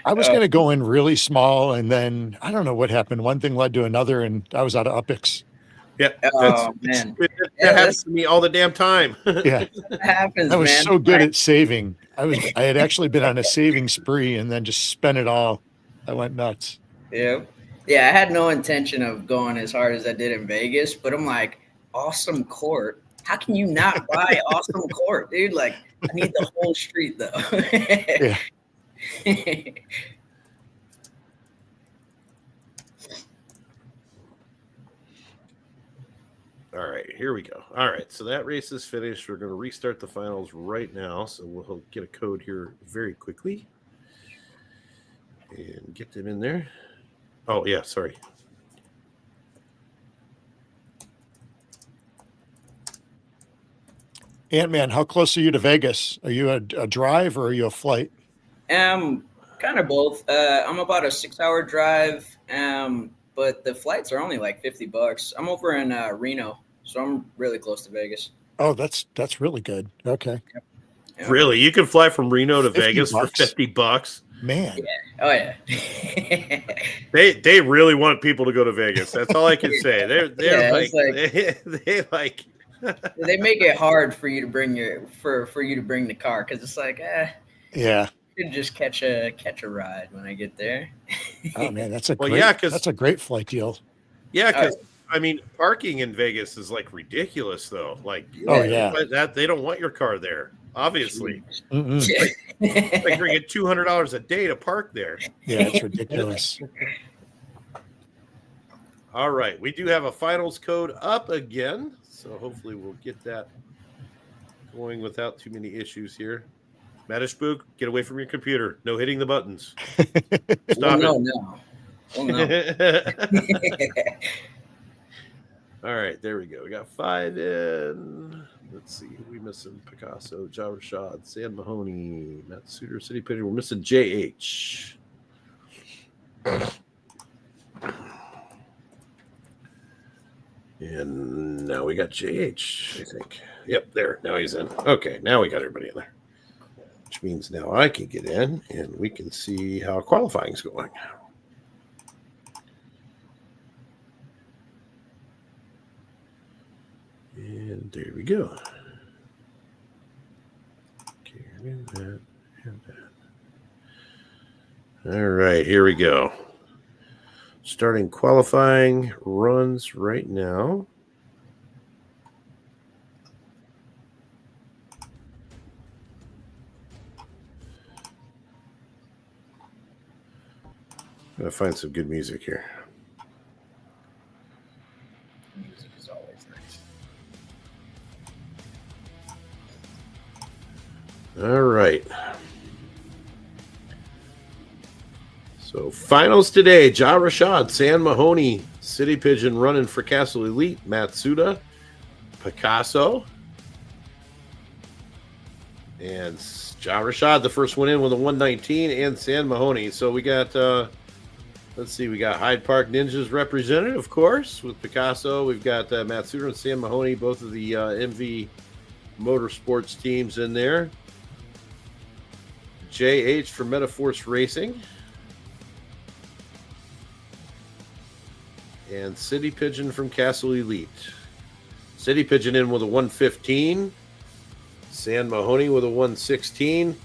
I was going to go in really small, and then I don't know what happened. One thing led to another, and I was out of UPX. Yeah. Man. That happens to me all the damn time. Yeah. That happens, I was man. so good at saving. I had actually been on a saving spree and then just spent it all. I went nuts. Yeah. Yeah, I had no intention of going as hard as I did in Vegas, but I'm like, Awesome Court. How can you not buy Awesome Court, dude? Like, I need the whole street, though. Yeah. All right, here we go. All right, so that race is finished. We're going to restart the finals right now, so we'll get a code here very quickly and get them in there. Oh, yeah, sorry. Ant-Man, how close are you to Vegas? Are you a drive or are you a flight? Kind of both. I'm about a 6-hour drive, but the flights are only like $50. I'm over in Reno, So I'm really close to Vegas. Oh, that's really good. Okay. Yeah. Really? You can fly from Reno to 50 Vegas for bucks? $50? Man. Oh yeah. They really want people to go to Vegas. That's all I can say. They're Yeah, like, it's they like They make it hard for you to bring for you to bring the car because it's like, Yeah. you could just catch a ride when I get there. Oh man, that's a Well, great yeah, 'cause- that's a great flight deal. yeah, because I mean, parking in Vegas is like ridiculous, though. Like, Oh yeah. but that they don't want your car there, obviously. Mm-mm. Like bringing $200 a day to park there. Yeah, it's ridiculous. All right, we do have a finals code up again, so hopefully we'll get that going without too many issues here. Madishbook, get away from your computer. No hitting the buttons. Stop well, it. no. Well, no. All right, there we go. We got 5 in. Let's see. We missing Picasso, Java Rashad, Sam Mahoney, Matt Suter, City Pigeon. We're missing JH. And now we got JH, I think. Yep, there. Now he's in. Okay, now we got everybody in there. Which means now I can get in and we can see how qualifying's going. And there we go. Okay, and that, and that. All right, here we go. Starting qualifying runs right now. I'm going to find some good music here. Music is always nice. All right. So finals today, Ja Rashad, Sam Mahoney, City Pigeon running for Castle Elite, Matsuda, Picasso, and Ja Rashad, the first one in with a 119, and Sam Mahoney. So we got, let's see, we got Hyde Park Ninjas represented, of course, with Picasso. We've got Matsuda and Sam Mahoney, both of the MV Motorsports teams in there. JH for Metaforce Racing. And City Pigeon from Castle Elite. City Pigeon in with a 115. Sam Mahoney with a 116.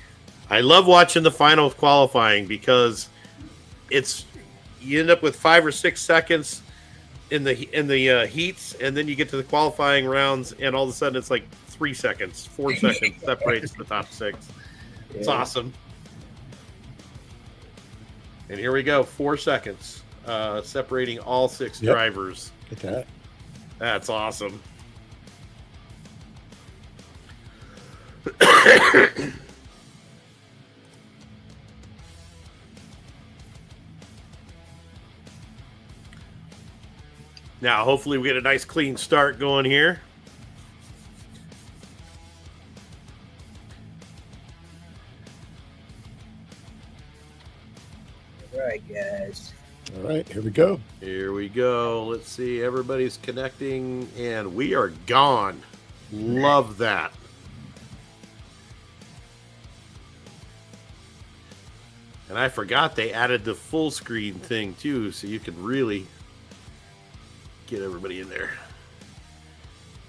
I love watching the final qualifying because it's you end up with 5 or 6 seconds in the heats, and then you get to the qualifying rounds, and all of a sudden it's like 3 seconds, 4 seconds separates the top 6. It's awesome. And here we go, 4 seconds. Separating all 6 drivers. Get that. That's awesome. Now, hopefully we get a nice clean start going here. All right, guys. All right, here we go. Here we go. Let's see. Everybody's connecting, and we are gone. Love that. And I forgot they added the full screen thing, too, so you can really get everybody in there.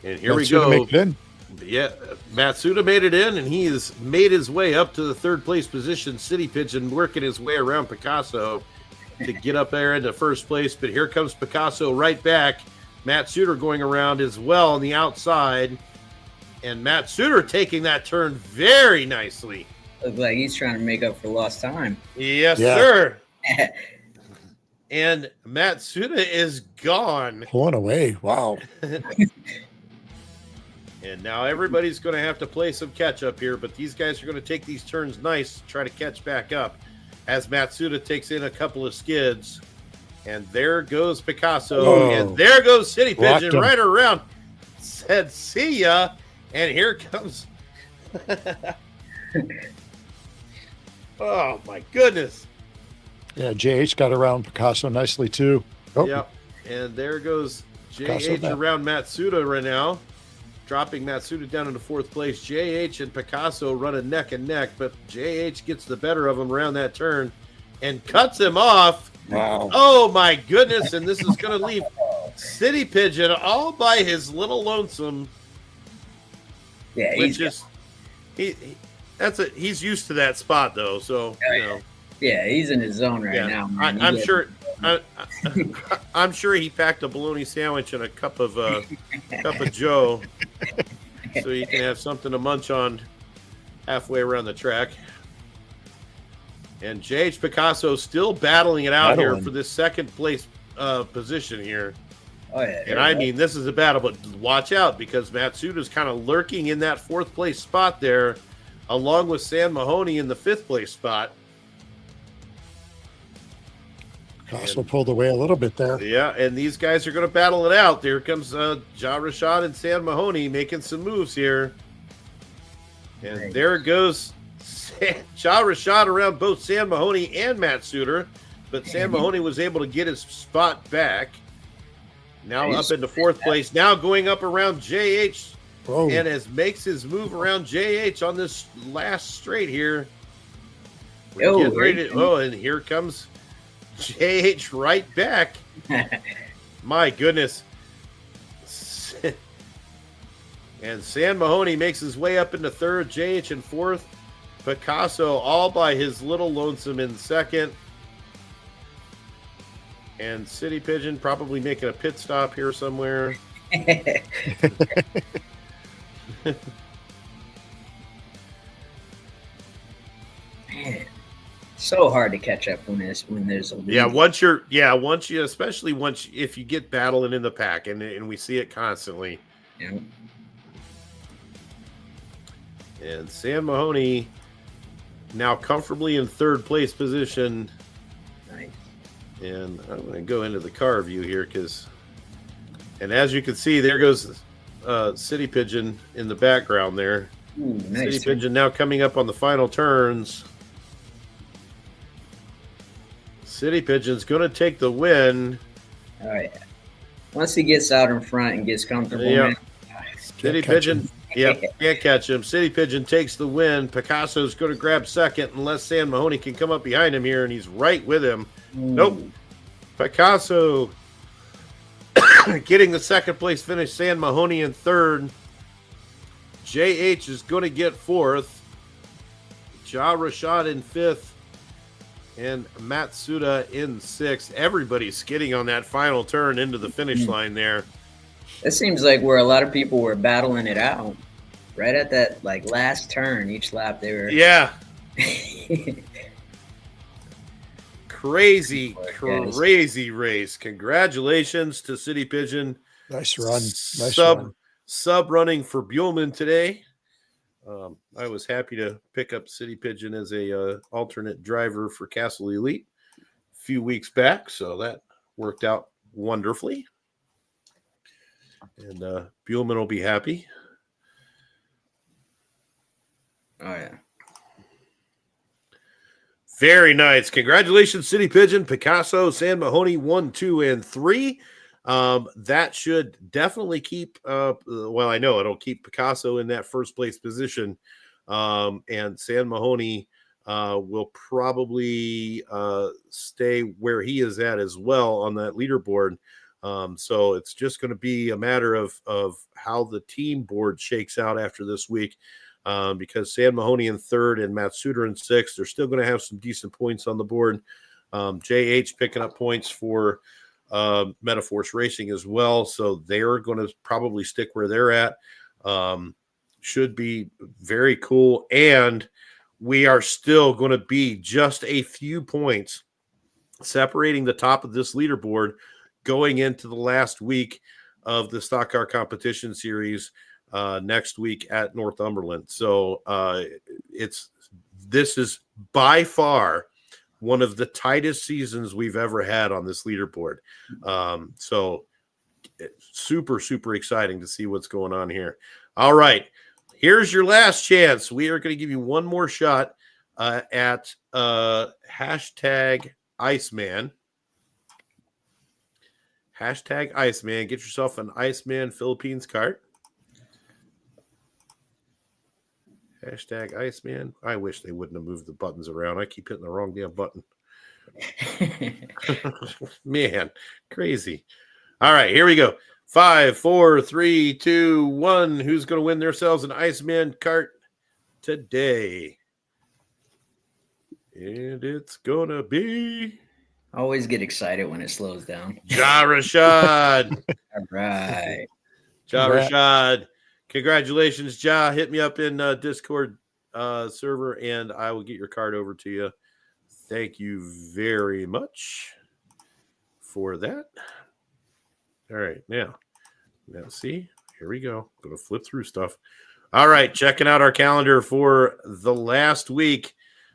And here we go. Make it in. Yeah, Matsuda made it in, and he has made his way up to the 3rd place position. City Pigeon working his way around Picasso to get up there into 1st place. But here comes Picasso right back. Matt Suter going around as well on the outside. And Matt Suter taking that turn very nicely. Looks like he's trying to make up for lost time. Yes, sir. And Matt Suter is gone. Pulling away. Wow. And now everybody's going to have to play some catch up here, but these guys are going to take these turns nice to try to catch back up as Matsuda takes in a couple of skids. And there goes Picasso, and there goes City Pigeon right around. Said, see ya. And here comes. Oh, my goodness. Yeah, JH got around Picasso nicely, too. Oh. Yep. And there goes JH around Matsuda right now, dropping Matsuda down into 4th place. JH and Picasso running neck and neck, but JH gets the better of him around that turn and cuts him off. Wow. Oh my goodness. And this is going to leave City Pigeon all by his little lonesome. Yeah, he's he's used to that spot though. So, Yeah, he's in his zone right now. Man. I'm sure he packed a bologna sandwich and a cup of Joe, so you can have something to munch on halfway around the track. And JH Picasso still battling it out here for this 2nd place position here. Oh yeah, and I mean this is a battle, but watch out because Matsuda's kind of lurking in that 4th place spot there, along with San Mahoney in the 5th place spot. Picasso pulled away a little bit there. Yeah, and these guys are going to battle it out. There comes Ja Rashad and San Mahoney making some moves here. And there goes Ja Rashad around both San Mahoney and Matsuda, but San Mahoney was able to get his spot back. Now up into 4th place. Now going up around JH. Whoa. And makes his move around JH on this last straight here. And here comes JH right back. My goodness. And San Mahoney makes his way up into 3rd, JH in 4th. Picasso all by his little lonesome in 2nd. And City Pigeon probably making a pit stop here somewhere. Man, so hard to catch up when there's a lead. If you get battling in the pack, and we see it constantly. Yeah. And San Mahoney now comfortably in 3rd place position. Nice. And I'm going to go into the car view here and as you can see, there goes City Pigeon in the background there. Ooh, nice. City Pigeon now coming up on the final turns. City Pigeon's going to take the win. Oh yeah. Once he gets out in front and gets comfortable, man. City Pigeon, can't catch him. City Pigeon takes the win. Picasso's going to grab 2nd unless San Mahoney can come up behind him here, and he's right with him. Nope. Picasso getting the 2nd place finish. San Mahoney in 3rd. JH is going to get 4th. Ja Rashad in 5th. And Matsuda in 6th. Everybody's skidding on that final turn into the finish line there. It seems like where a lot of people were battling it out. Right at that last turn, each lap they were. Yeah. Crazy race. Congratulations to City Pigeon. Nice run. Sub running for Buellman today. I was happy to pick up City Pigeon as a alternate driver for Castle Elite a few weeks back, so that worked out wonderfully. And Buellman will be happy. Oh yeah. Very nice. Congratulations, City Pigeon, Picasso, San Mahoney, 1, 2, and 3. That should definitely keep, I know it'll keep Picasso in that 1st place position. And San Mahoney will probably stay where he is at as well on that leaderboard. So it's just going to be a matter of how the team board shakes out after this week. Because San Mahoney in 3rd and Matsuda in 6th, they're still going to have some decent points on the board. JH picking up points for Metaforce Racing as well, so they're going to probably stick where they're at. Should be very cool, and we are still going to be just a few points separating the top of this leaderboard going into the last week of the Stock Car Competition Series. Next week at Northumberland. So this is by far one of the tightest seasons we've ever had on this leaderboard. So super, super exciting to see what's going on here. All right, here's your last chance. We are going to give you one more shot at hashtag Iceman. Hashtag Iceman. Get yourself an Iceman Philippines cart. Hashtag Iceman. I wish they wouldn't have moved the buttons around. I keep hitting the wrong damn button. Man, crazy. All right, here we go. 5, 4, 3, 2, 1. Who's going to win themselves an Iceman cart today? And it's going to be Always get excited when it slows down. Ja Rashad. All right. Ja Congrats. Rashad. Congratulations, Ja. Hit me up in Discord server, and I will get your card over to you. Thank you very much for that. All right, now see, here we go. Going to flip through stuff. All right, checking out our calendar for the last week.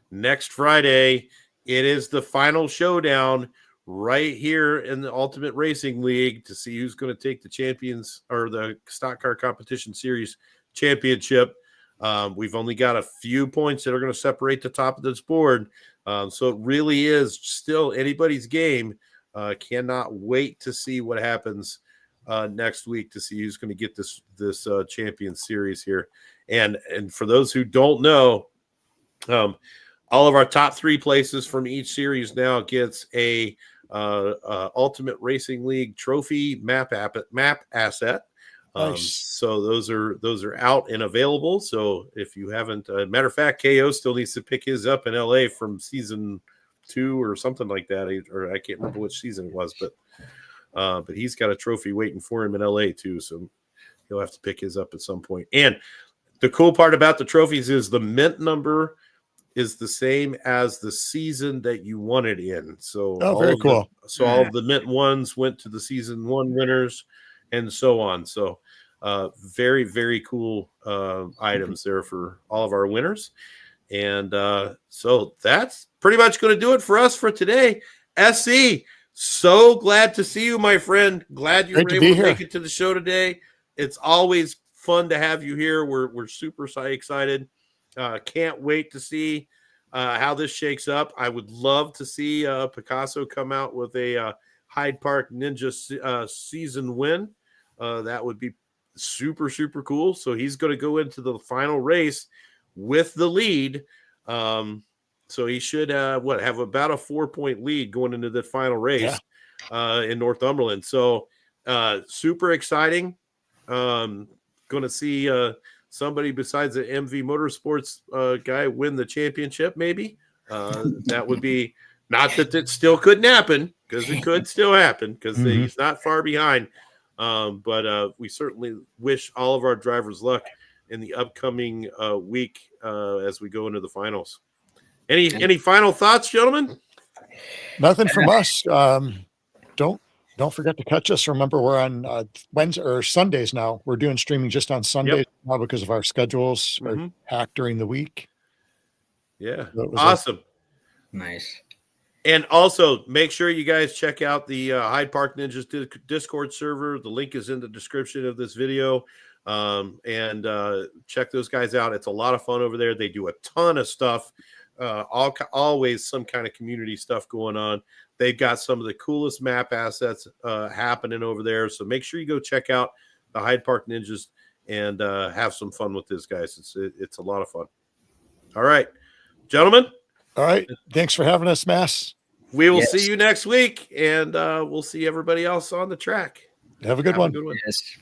Next Friday, it is the final showdown right here in the Ultimate Racing League to see who's going to take the champions or the Stock Car Competition Series championship. We've only got a few points that are going to separate the top of this board. So it really is still anybody's game. Cannot wait to see what happens next week to see who's going to get this champion series here. And for those who don't know, all of our top 3 places from each series now gets a Ultimate Racing League trophy map asset. Nice. So those are out and available. So if you haven't, matter of fact, KO still needs to pick his up in LA from season 2 or something like that, or I can't remember which season it was, but he's got a trophy waiting for him in LA too. So he'll have to pick his up at some point. And the cool part about the trophies is the mint number is the same as the season that you won it in. So very cool. All of the mint ones went to the season 1 winners and so on. So very, very cool items there for all of our winners. And so that's pretty much going to do it for us for today. SC, so glad to see you, my friend. Glad you were able to make it to the show today. It's always fun to have you here. We're super excited. Can't wait to see how this shakes up. I would love to see Picasso come out with a Hyde Park Ninja season win. That would be super, super cool. So he's going to go into the final race with the lead. So he should have about a 4-point lead going into the final race in Northumberland. So super exciting. Going to see somebody besides the MV Motorsports guy win the championship, maybe. That would be, not that it still couldn't happen, because it could still happen, because he's not far behind. But we certainly wish all of our drivers luck in the upcoming week as we go into the finals. Any final thoughts, gentlemen? Nothing from us. Don't forget to catch us. Remember, we're on Wednesday or Sundays now. We're doing streaming just on Sundays now because of our schedules are packed during the week. Yeah, so awesome. Nice. And also, make sure you guys check out the Hyde Park Ninjas Discord server. The link is in the description of this video. And check those guys out. It's a lot of fun over there. They do a ton of stuff. Always some kind of community stuff going on. They've got some of the coolest map assets happening over there. So make sure you go check out the Hyde Park Ninjas and have some fun with this, guys. It's a lot of fun. All right, gentlemen. All right. Thanks for having us, Mass. We will see you next week, and we'll see everybody else on the track. Have a good one. Yes.